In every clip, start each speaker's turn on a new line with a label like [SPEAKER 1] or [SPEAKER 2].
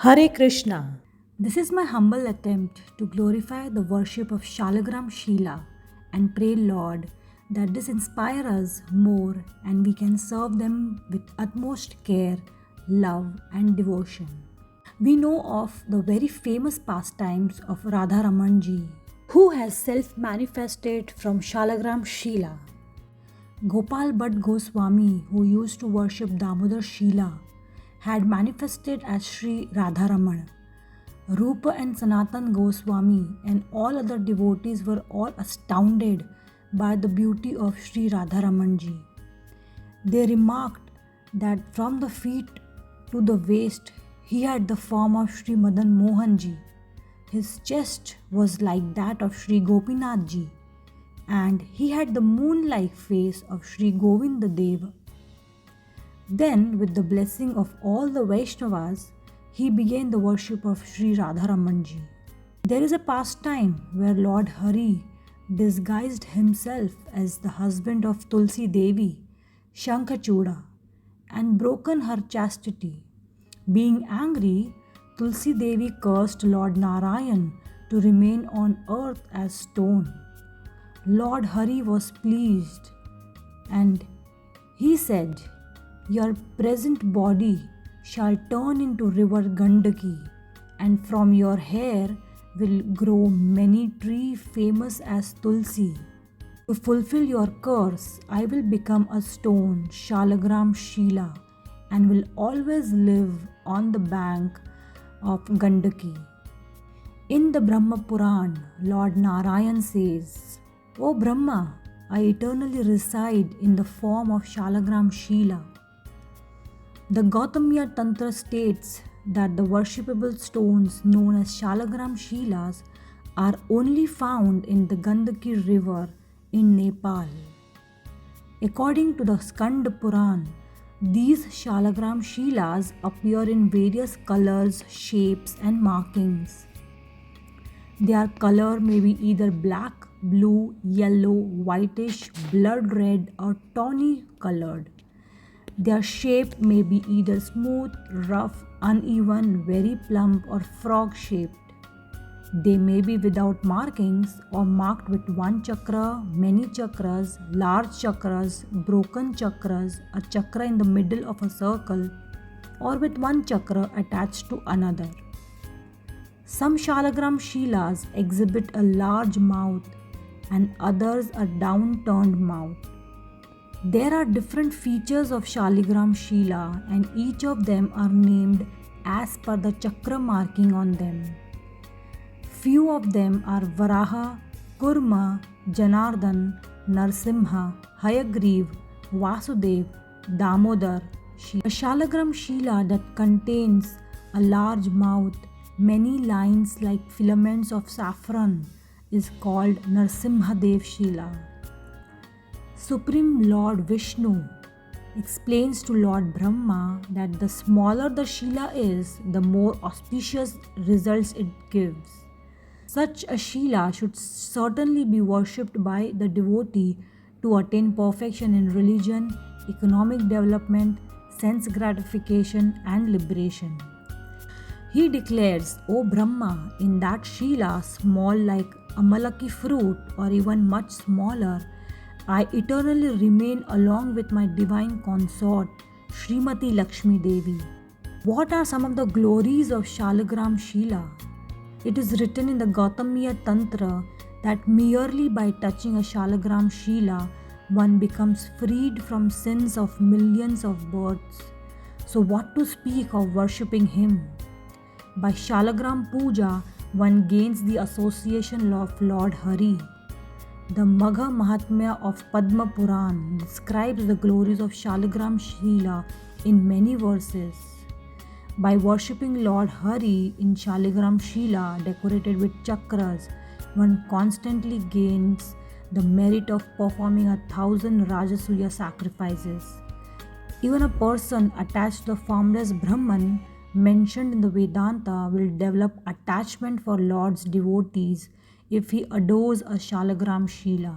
[SPEAKER 1] Hare Krishna.
[SPEAKER 2] This is my humble attempt to glorify the worship of Shaligram Shila and pray, Lord, that this inspire us more and we can serve them with utmost care, love, and devotion. We know of the very famous pastimes of Radha Ramanji, who has self manifested from Shaligram Shila. Gopal Bhatt Goswami, who used to worship Damodar Shila, had manifested as Sri Radharaman. Rupa and Sanatan Goswami and all other devotees were all astounded by the beauty of Sri Radharamanji. They remarked that from the feet to the waist he had the form of Sri Madan Mohanji. His chest was like that of Sri Gopinathji, and he had the moon-like face of Sri Govinda Deva. Then, with the blessing of all the Vaisnavas, he began the worship of Sri Radharamanji. There is a pastime where Lord Hari disguised himself as the husband of Tulsi Devi, Shankachuda, and broken her chastity. Being angry, Tulsi Devi cursed Lord Narayan to remain on earth as stone. Lord Hari was pleased and he said, "Your present body shall turn into river Gandaki, and from your hair will grow many trees famous as Tulsi. To fulfill your curse, I will become a stone, Shaligram Shila, and will always live on the bank of Gandaki." In the Brahma Puran, Lord Narayan says, "O Brahma, I eternally reside in the form of Shaligram Shila." The Gautamiya Tantra states that the worshipable stones known as Shaligram Shilas are only found in the Gandaki river in Nepal. According to the Skanda Puran, these Shaligram Shilas appear in various colors, shapes, and markings. Their color may be either black, blue, yellow, whitish, blood red, or tawny colored. Their shape may be either smooth, rough, uneven, very plump, or frog shaped. They may be without markings or marked with one chakra, many chakras, large chakras, broken chakras, a chakra in the middle of a circle, or with one chakra attached to another. Some Shaligram Shilas exhibit a large mouth and others a downturned mouth. There are different features of Shaligram Shila and each of them are named as per the chakra marking on them. Few of them are Varaha, Kurma, Janardhan, Narsimha, Hayagriv, Vasudev, Damodar. A Shaligram Shila that contains a large mouth, many lines like filaments of saffron is called Narsimhadev Shila. Supreme Lord Vishnu explains to Lord Brahma that the smaller the Shila is, the more auspicious results it gives. Such a Shila should certainly be worshipped by the devotee to attain perfection in religion, economic development, sense gratification, and liberation. He declares, "O Brahma, in that Shila, small like a malaki fruit or even much smaller, I eternally remain along with my divine consort, Srimati Lakshmi Devi." What are some of the glories of Shaligram Shila? It is written in the Gautamiya Tantra that merely by touching a Shaligram Shila, one becomes freed from sins of millions of births. So what to speak of worshipping him? By Shaligram Puja, one gains the association of Lord Hari. The Magha Mahatmya of Padma Puran describes the glories of Shaligram Shila in many verses. By worshipping Lord Hari in Shaligram Shila decorated with chakras, one constantly gains the merit of performing 1,000 Rajasuya sacrifices. Even a person attached to the formless Brahman mentioned in the Vedanta will develop attachment for Lord's devotees if he adores a Shaligram Shila.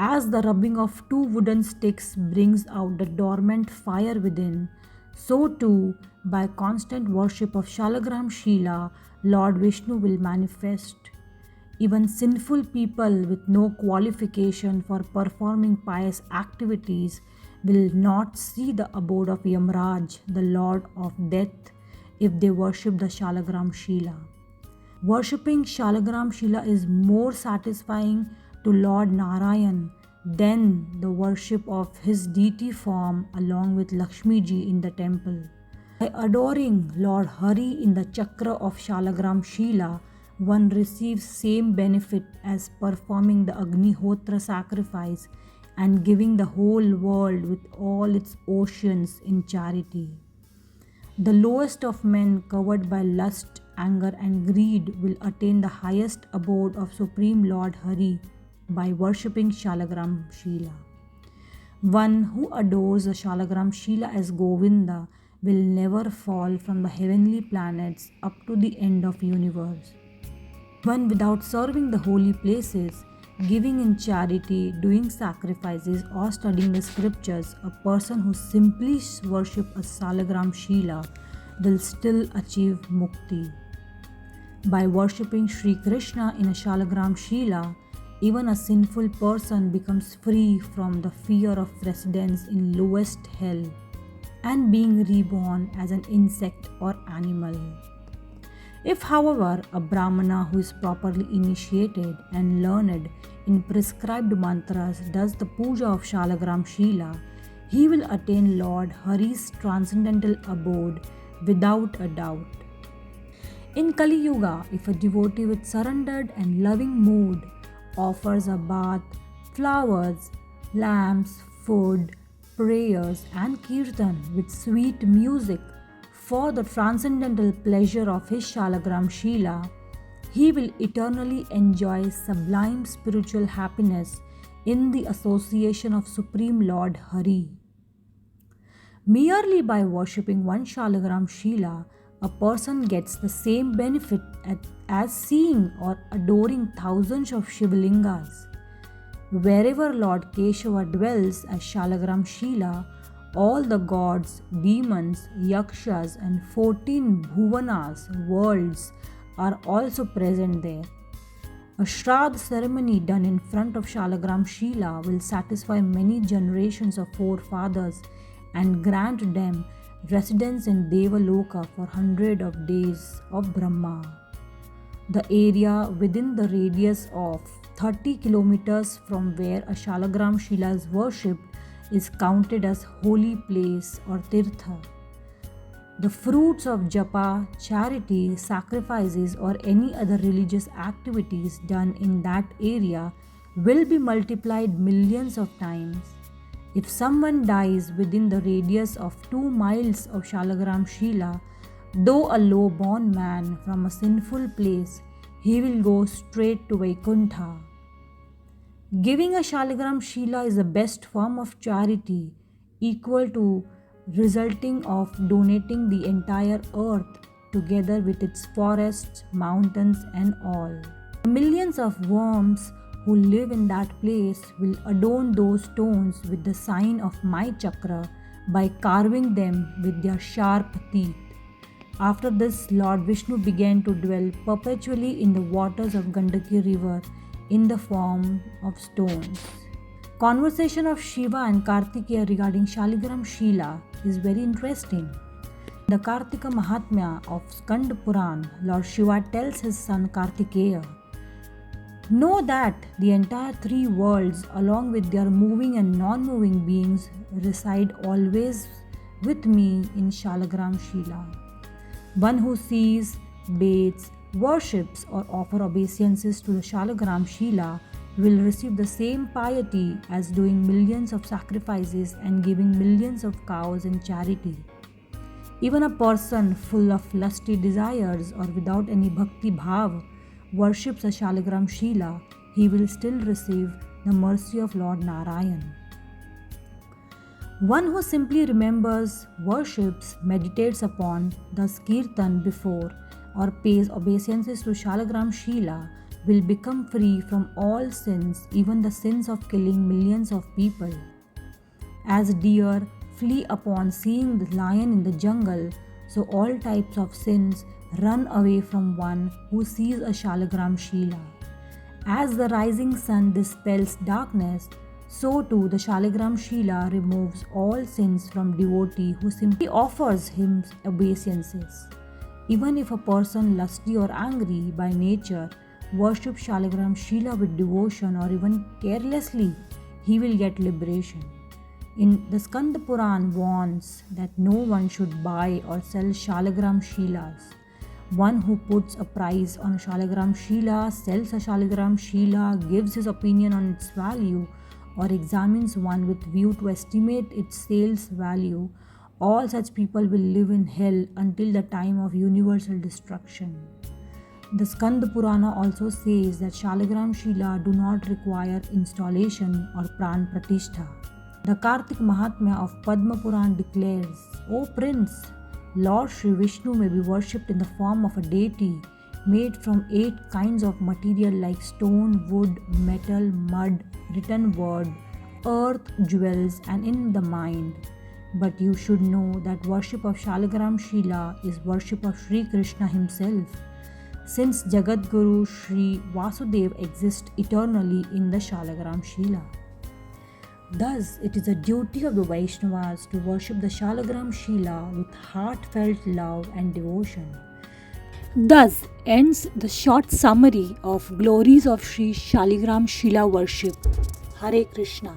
[SPEAKER 2] As the rubbing of two wooden sticks brings out the dormant fire within, so too By constant worship of Shalagram Shila, Lord Vishnu will manifest. Even sinful people with no qualification for performing pious activities will not see the abode of Yamraj, the Lord of Death, if they worship the Shalagram Shila. Worshipping Shalagram Shila is more satisfying to Lord Narayan than the worship of his deity form along with Lakshmi ji in the temple. By adoring Lord Hari in the chakra of Shalagram Shila, one receives same benefit as performing the Agnihotra sacrifice and giving the whole world with all its oceans in charity. The lowest of men, covered by lust, anger and greed, will attain the highest abode of Supreme Lord Hari by worshipping Shalagram Shila. One who adores the Shalagram Shila as Govinda will never fall from the heavenly planets up to the end of universe. One without serving the holy places, giving in charity, doing sacrifices or studying the scriptures, a person who simply worships a Shalagram Shila will still achieve mukti. By worshipping Sri Krishna in a Shalagram Shila, even a sinful person becomes free from the fear of residence in lowest hell and being reborn as an insect or animal. If, however, a Brahmana who is properly initiated and learned in prescribed mantras does the puja of Shalagram Shila, he will attain Lord Hari's transcendental abode without a doubt. In Kali Yuga, if a devotee with surrendered and loving mood offers a bath, flowers, lamps, food, prayers, and kirtan with sweet music for the transcendental pleasure of his Shalagram Shila, he will eternally enjoy sublime spiritual happiness in the association of Supreme Lord Hari. Merely by worshipping one Shalagram Shila, a person gets the same benefit as seeing or adoring thousands of Shivlingas. Wherever Lord Keshava dwells as Shalagram Shila, all the gods, demons, yakshas, and 14 bhuvanas, worlds, are also present there. A Shraddha ceremony done in front of Shalagram Shila will satisfy many generations of forefathers and grant them residence in Devaloka for 100 of days of Brahma. The area within the radius of 30 kilometers from where a Shalagram Shila is worshipped is counted as holy place or tirtha. The fruits of japa, charity, sacrifices or any other religious activities done in that area will be multiplied millions of times. If someone dies within the radius of 2 miles of Shalagram Shila, though a low-born man from a sinful place, he will go straight to Vaikuntha. Giving a Shalagram Shila is the best form of charity, equal to resulting of donating the entire earth together with its forests, mountains and all. The millions of worms who live in that place will adorn those stones with the sign of my chakra by carving them with their sharp teeth. After this, Lord Vishnu began to dwell perpetually in the waters of Gandaki river in the form of stones. Conversation of Shiva and Kartikeya regarding Shaligram Shila is very interesting. The Kartika Mahatmya of Skand Puran, Lord Shiva tells his son Kartikeya, "Know that the entire 3 worlds along with their moving and non-moving beings reside always with me in Shalagram Shila. One who sees, bathes, worships or offer obeisances to the Shalagram Shila will receive the same piety as doing millions of sacrifices and giving millions of cows in charity. Even a person full of lusty desires or without any bhakti bhav worships a Shaligram Shila, he will still receive the mercy of Lord Narayan. One who simply remembers, worships, meditates upon the kirtan before or pays obeisances to Shalagram Shila will become free from all sins, even the sins of killing millions of people. As deer flee upon seeing the lion in the jungle, So all types of sins run away from one who sees a Shaligram Shila. As the rising sun dispels darkness, so too the Shaligram Shila removes all sins from devotee who simply offers him obeisances. Even if a person lusty or angry by nature worships Shaligram Shila with devotion or even carelessly, he will get liberation. In the Skanda Puran warns that no one should buy or sell Shaligram Shilas. One who puts a price on a Shaligram Shila, sells a Shaligram Shila, gives his opinion on its value, or examines one with view to estimate its sales value, all such people will live in hell until the time of universal destruction. The Skanda Purana also says that Shaligram Shila do not require installation or pran pratishtha. The Kartik Mahatmya of Padma Puran declares, O Prince, Lord Sri Vishnu may be worshipped in the form of a deity made from 8 kinds of material like stone, wood, metal, mud, written word, earth, jewels, and in the mind. But you should know that worship of Shaligram Shila is worship of Sri Krishna himself, since Jagat Guru Sri Vasudev exists eternally in the Shaligram Shila. Thus, it is a duty of the Vaisnavas to worship the Shaligram Shila with heartfelt love and devotion. Thus ends the short summary of Glories of Sri Shaligram Shila worship. Hare Krishna.